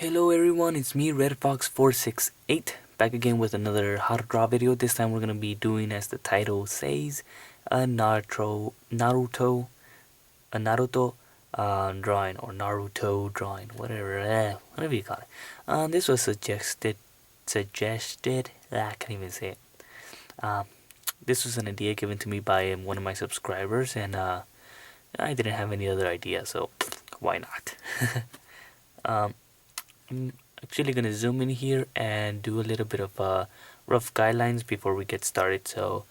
Hello everyone, it's me RedFox468 back again with another how to draw video. This time we're gonna be doing, as the title says, a Naruto drawing, or Naruto drawing, whatever you call it. This was suggested. I can't even say it. Um, this was an idea given to me by one of my subscribers, and I didn't have any other idea, so why not? um, I'm actually gonna zoom in here and do a little bit of rough guidelines before we get started. So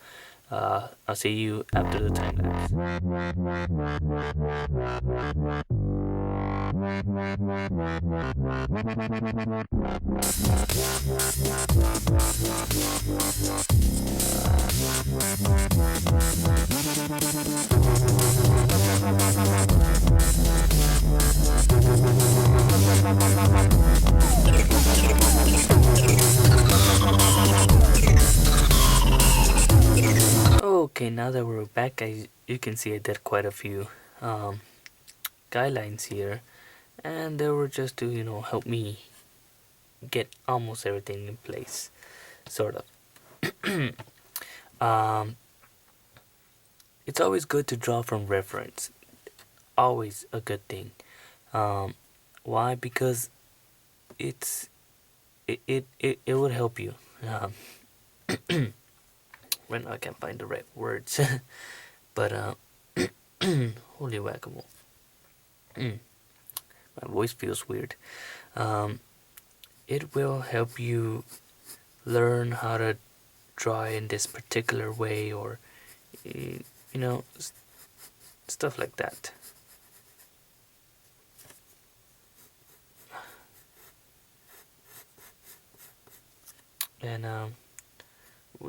I'll see you after the time lapse. Okay, now that we're back, you can see I did quite a few guidelines here, and they were just to help me get almost everything in place, sort of. um, it's always good to draw from reference. Always a good thing. Um, why? Because it would help you. Right now I can't find the right words, but holy whack-a-mole. My voice feels weird. Um, it will help you learn how to draw in this particular way, or you know, stuff like that. And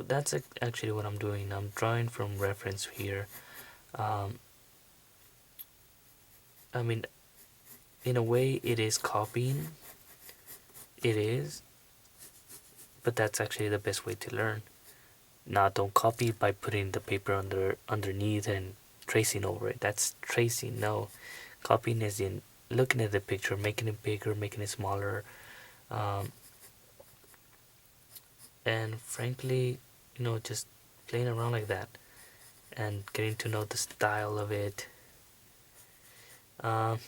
that's actually what I'm doing. I'm drawing from reference here. Um, I mean, in a way, it is copying. It is, but that's actually the best way to learn. Now, don't copy by putting the paper underneath and tracing over it. That's tracing. No, copying is in looking at the picture, making it bigger, making it smaller, um, and frankly, just playing around like that and getting to know the style of it. Um,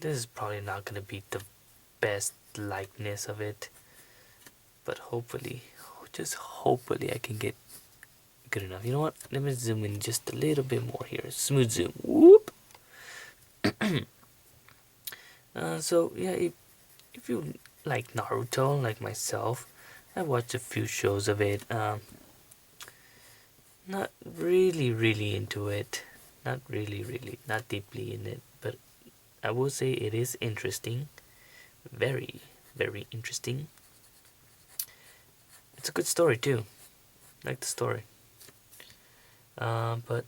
this is probably not gonna be the best likeness of it, but hopefully, just hopefully, I can get good enough. You know what? Let me zoom in just a little bit more here. Smooth zoom. Whoop. So yeah, if you like Naruto, like myself, I watched a few shows of it. Not really into it. Not really, not deeply in it. But I will say it is interesting. Very interesting. It's a good story too. Like the story. But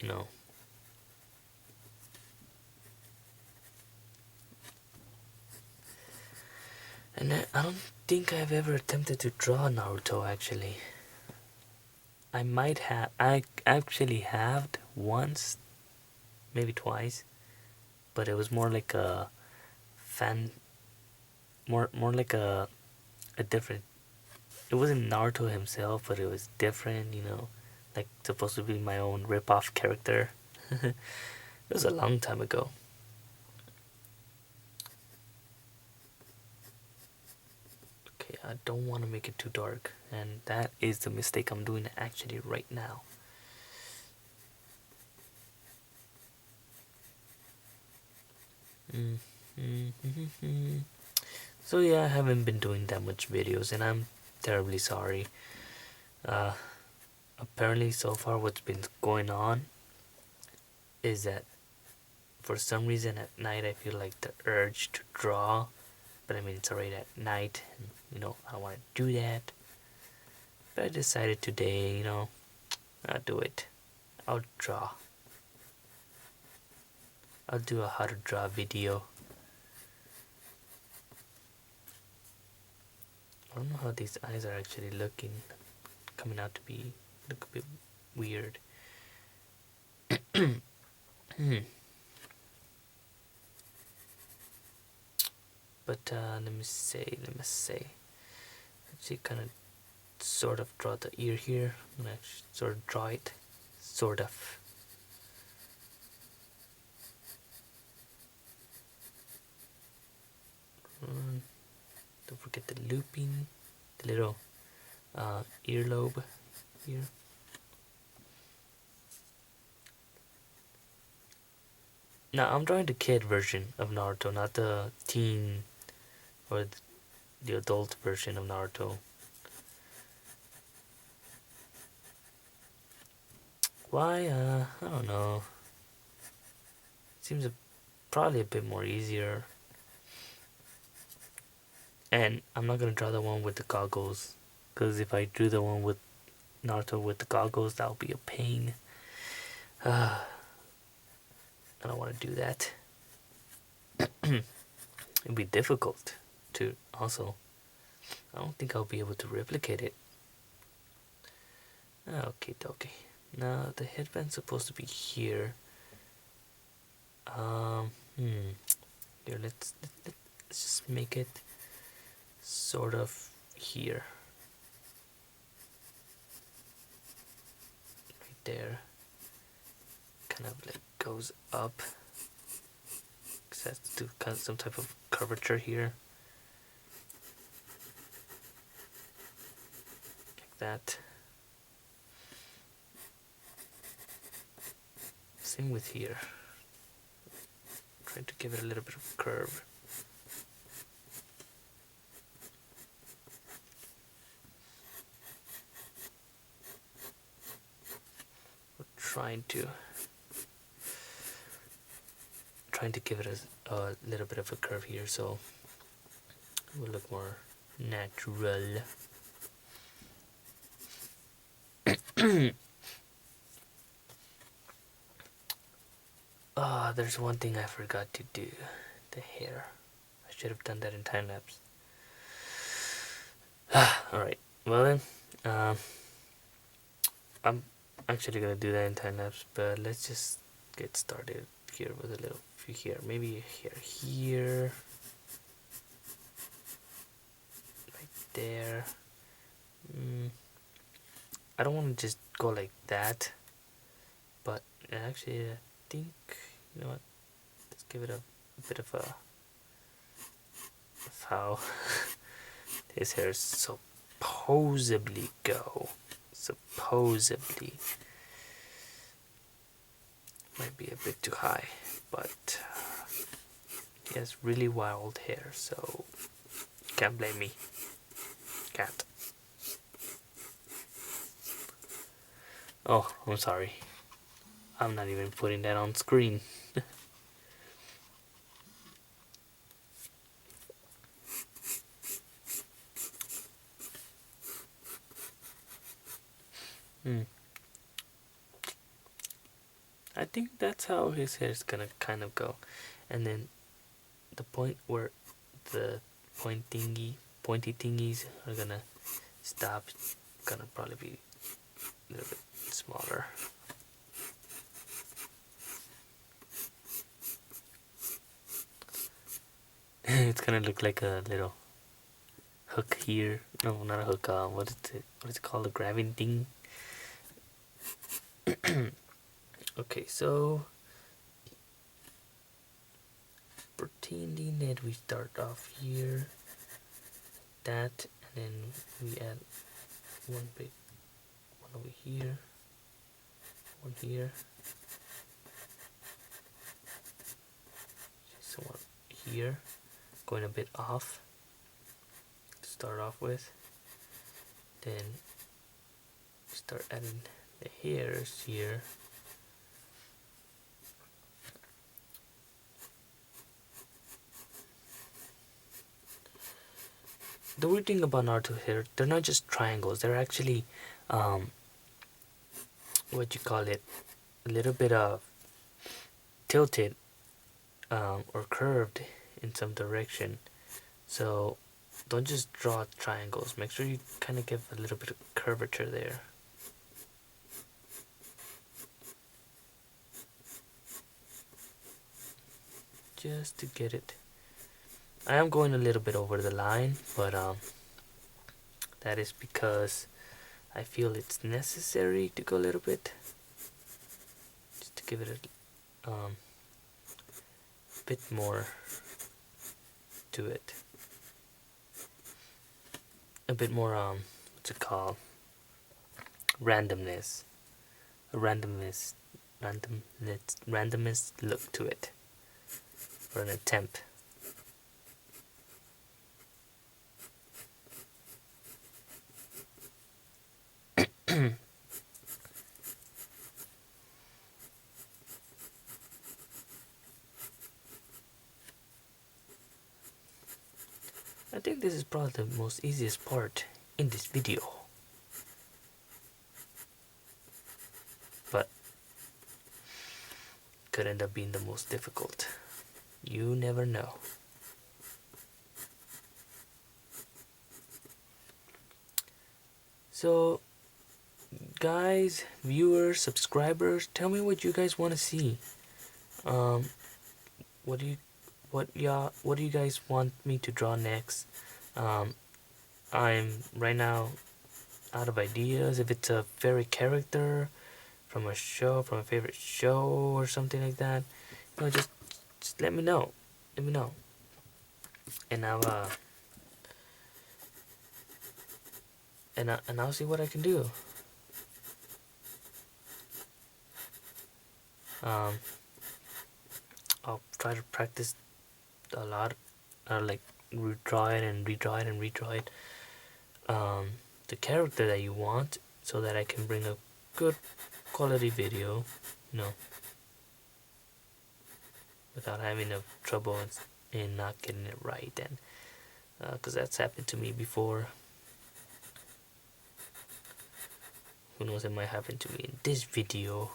you know, and I don't think I've ever attempted to draw Naruto actually. I might have. I actually have once, maybe twice, but it was more like a fan, more like a different. It wasn't Naruto himself, but it was different. Like supposed to be my own rip-off character. It was a long time ago. Okay, I don't want to make it too dark, and that is the mistake I'm doing actually right now. So yeah, I haven't been doing that much videos, and I'm terribly sorry. Uh, Apparently, so far, what's been going on is that for some reason at night I feel like the urge to draw, but I mean it's already at night, and I don't want to do that. But I decided today, I'll do it. I'll draw. I'll do a how to draw video. I don't know how these eyes are actually looking, coming out to look a bit weird. But let me say. Actually, kind of sort of draw the ear here. I'm gonna sort of draw it, sort of. Don't forget the looping, the little earlobe here. Now I'm drawing the kid version of Naruto, not the teen or the adult version of Naruto. Why? I don't know. Seems probably a bit more easier. And I'm not gonna draw the one with the goggles, because if I drew the one with Naruto with the goggles, that would be a pain. I don't want to do that. It'd be difficult to also. I don't think I'll be able to replicate it. Okay, okay. Now the headband's supposed to be here. Here, let's just make it sort of here, right there. Kind of like goes up. Cause that's to kind of some type of curvature here, like that. Same with here. Trying to give it a little bit of curve. We're trying to give it a little bit of a curve here, so it will look more natural. There's one thing I forgot to do. The hair. I should have done that in time lapse. Alright, well then, I'm actually gonna do that in time lapse, but let's just get started here with a little few here. Maybe here, right there. I don't want to just go like that, but actually I think, you know what, let's give it a bit of how his hair supposedly go. Supposedly. Might be a bit too high, but he has really wild hair, so can't blame me. Can't. Oh, I'm sorry. I'm not even putting that on screen. I think that's how his hair is gonna kind of go, and then the point where the pointy thingies are gonna stop, gonna probably be a little bit smaller. It's gonna look like a little hook here. No, not a hook. What is it called? A grabbing thing. Okay, so pretending that we start off here, that, and then we add one big one over here, one here, someone here, going a bit off to start off with, then start adding the hairs here. The weird thing about Naruto hair, they're not just triangles, they're actually what you call it, a little bit of tilted or curved in some direction. So don't just draw triangles, make sure you kind of give a little bit of curvature there. Just to get it. I am going a little bit over the line, but that is because I feel it's necessary to go a little bit, just to give it a bit more to it, a bit more what's it called, randomness, a randomness look to it, or an attempt. I think this is probably the most easiest part in this video, but could end up being the most difficult. You never know. So, guys, viewers, subscribers, tell me what you guys want to see. What do you guys want me to draw next? I'm right now out of ideas. If it's a favorite character from a show, from a favorite show or something like that, just let me know. Let me know, and I'll see what I can do. I'll try to practice a lot, like redraw it and redraw it and redraw it. The character that you want, so that I can bring a good quality video, without having a trouble in not getting it right, and because that's happened to me before. Who knows, it might happen to me in this video.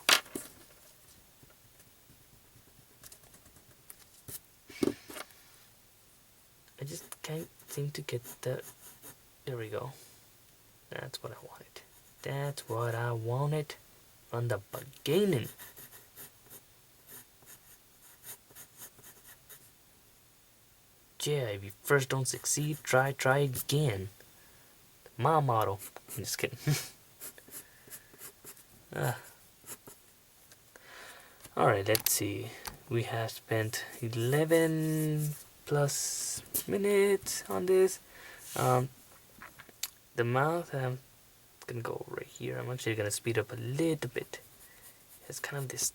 I just can't seem to get the... There we go. That's what I wanted. That's what I wanted from the beginning. Yeah, if you first don't succeed, try again. My motto. I'm just kidding. Alright, let's see. We have spent 11 plus minutes on this. The mouth, I'm gonna go right here. I'm actually gonna speed up a little bit. It's kind of this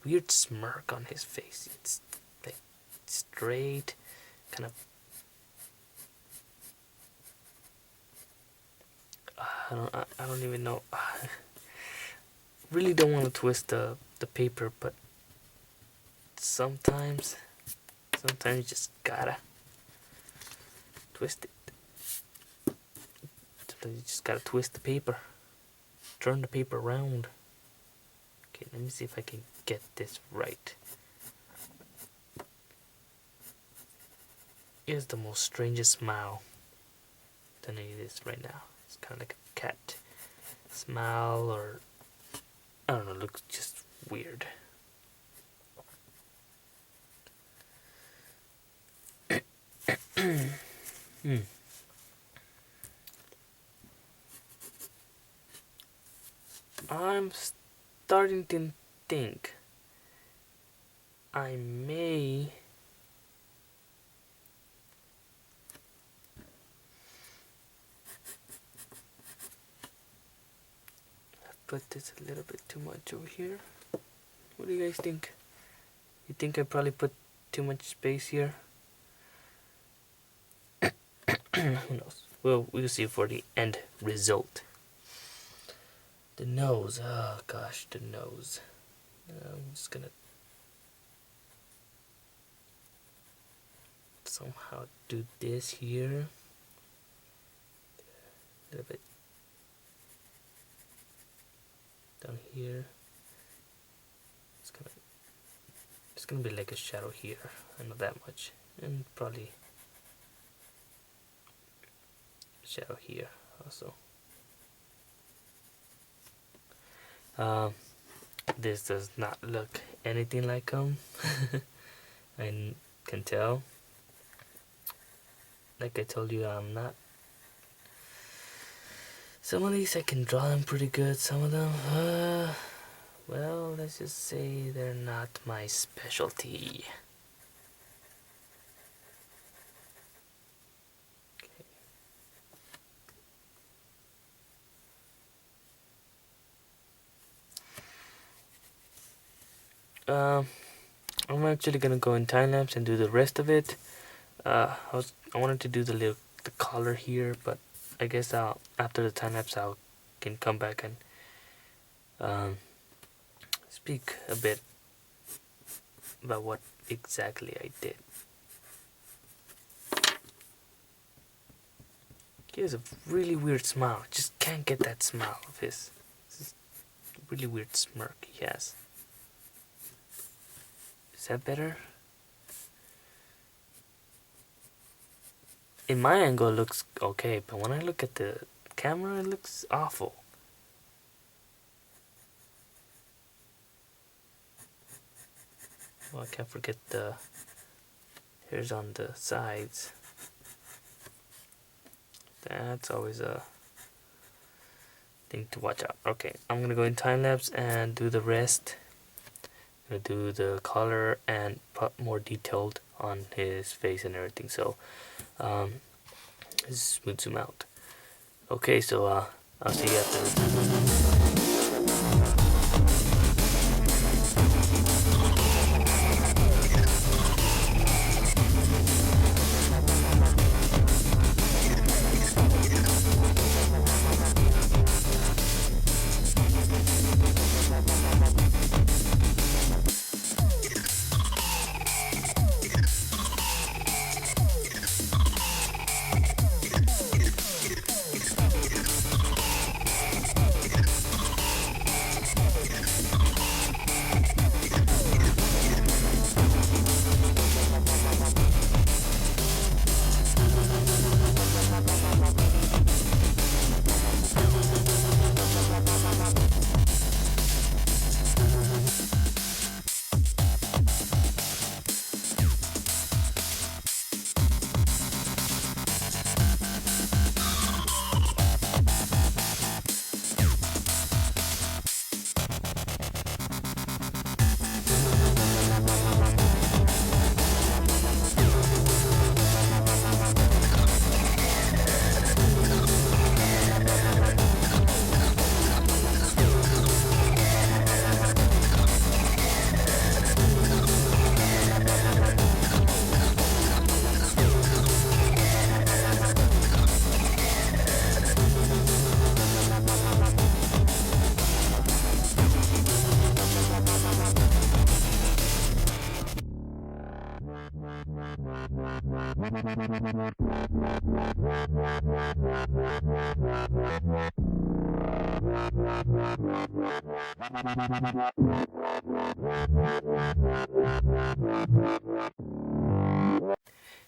weird smirk on his face. It's like straight, kind of... I don't even know. Really don't want to twist the paper, but sometimes you just gotta twist it. Sometimes you just gotta twist the paper, turn the paper around. Okay, let me see if I can get this right. Here's the most strangest smile than it is right now. It's kind of like a cat smile, or I don't know, looks just weird. I'm starting to think I may put this a little bit too much over here. What do you guys think? You think I probably put too much space here? Who knows? We'll see for the end result. The nose. Oh gosh, the nose. I'm just gonna somehow do this here. A little bit down here. It's gonna be like a shadow here. I know that much, and probably a shadow here also. This does not look anything like him. I can tell. like I told you, I'm not. Some of these I can draw them pretty good. Some of them, well, let's just say they're not my specialty. Um, I'm actually gonna go in time lapse and do the rest of it. I wanted to do the color here, but I guess I'll after the time lapse I can come back and um, speak a bit about what exactly I did. He has a really weird smile. Just can't get that smile of his. This really weird smirk he has. Is that better? In my angle, it looks okay, but when I look at the camera, it looks awful. Well, I can't forget the hairs on the sides. That's always a thing to watch out. Okay, I'm gonna go in time lapse and do the rest. I'm gonna do the color and put more detailed on his face and everything. So, smooth zoom out. Okay, so I'll see you after.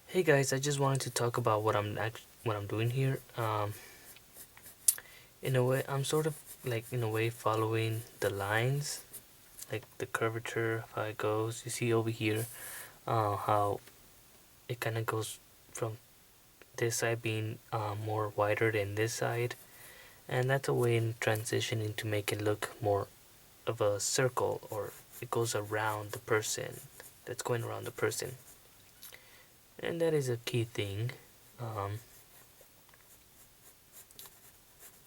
Hey guys, I just wanted to talk about what I'm doing here. In a way, I'm sort of like in a way following the lines, like the curvature of how it goes. You see over here, how it kind of goes from this side being more wider than this side, and that's a way in transitioning to make it look more of a circle, or it goes around the person that's going around the person, and that is a key thing. Um,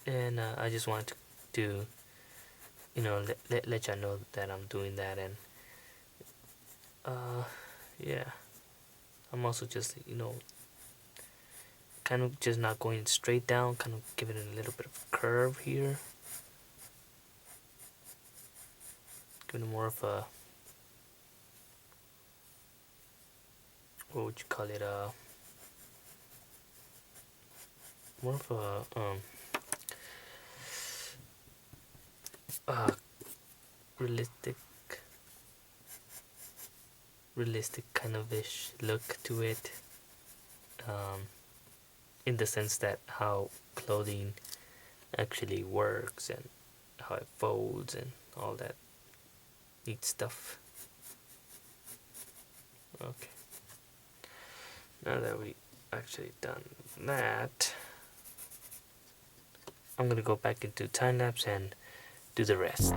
and I just wanted to let you know that I'm doing that, and uh, yeah, I'm also just kind of just not going straight down, kind of giving it a little bit of a curve here, giving it more of a, what would you call it, more of a uh realistic realistic kind of ish look to it, um, in the sense that how clothing actually works and how it folds and all that neat stuff. Okay, now that we actually done that, I'm gonna go back into time lapse and do the rest.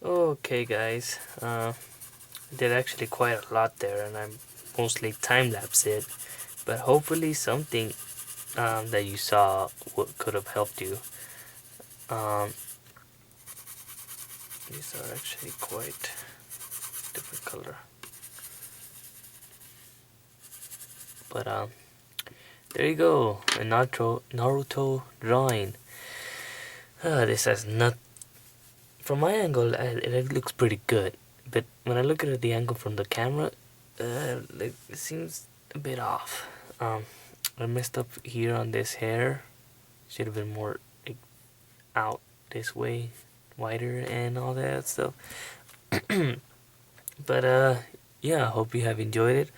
Okay guys, did actually quite a lot there, and I'm mostly time lapse it, but hopefully something that you saw could have helped you. Um, these are actually quite different color, but there you go, a Naruto drawing. This has not, from my angle, it looks pretty good, but when I look at the angle from the camera, it seems a bit off. I messed up here on this hair. Should have been more like, out this way, wider and all that stuff. But yeah, I hope you have enjoyed it.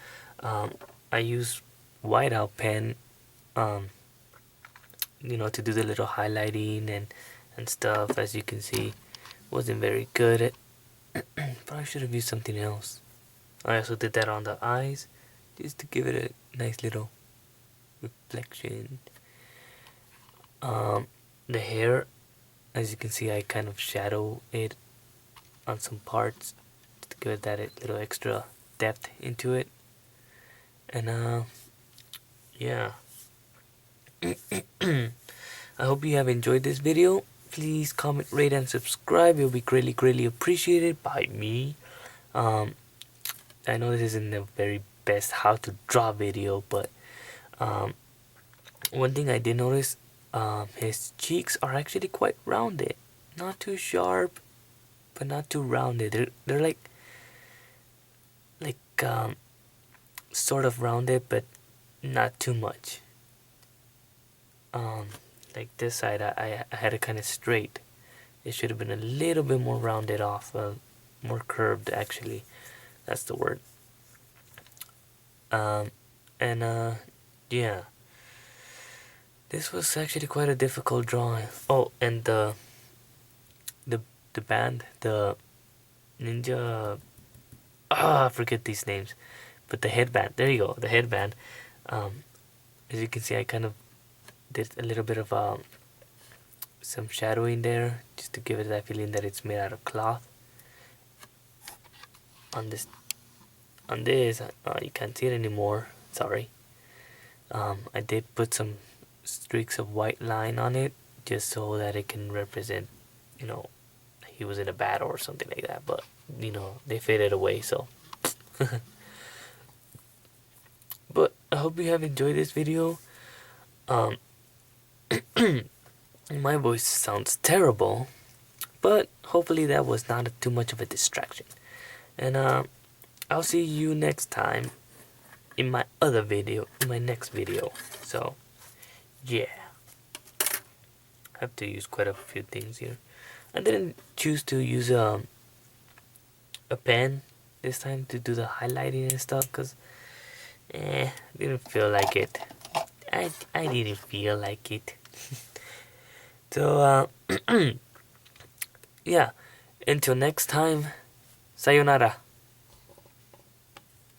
I use whiteout pen, um, to do the little highlighting and stuff. As you can see, wasn't very good. Probably should have used something else. I also did that on the eyes, just to give it a nice little reflection. Um, the hair, as you can see, I kind of shadow it on some parts to give it that little extra depth into it. And yeah. I hope you have enjoyed this video. Please comment, rate, and subscribe. It will be greatly, greatly appreciated by me. Um, I know this isn't the very best how to draw video, but um, one thing I did notice, his cheeks are actually quite rounded. Not too sharp, but not too rounded. They're like sort of rounded, but not too much. Um, like this side, I had it kind of straight. It should have been a little bit more rounded off, more curved actually. That's the word. Um, and yeah, this was actually quite a difficult drawing. Oh, and the the band, the ninja. I forget these names, but the headband. There you go, the headband. Um, as you can see, I kind of did a little bit of some shadowing there, just to give it that feeling that it's made out of cloth. On this, you can't see it anymore. Sorry. I did put some streaks of white line on it, just so that it can represent, you know, he was in a battle or something like that. But they faded away. So, but I hope you have enjoyed this video. Um, my voice sounds terrible, but hopefully that was not too much of a distraction. And I'll see you next time in my other video, in my next video. So, yeah. I have to use quite a few things here. I didn't choose to use a pen this time to do the highlighting and stuff, because didn't feel like it. I didn't feel like it. So yeah, until next time, sayonara.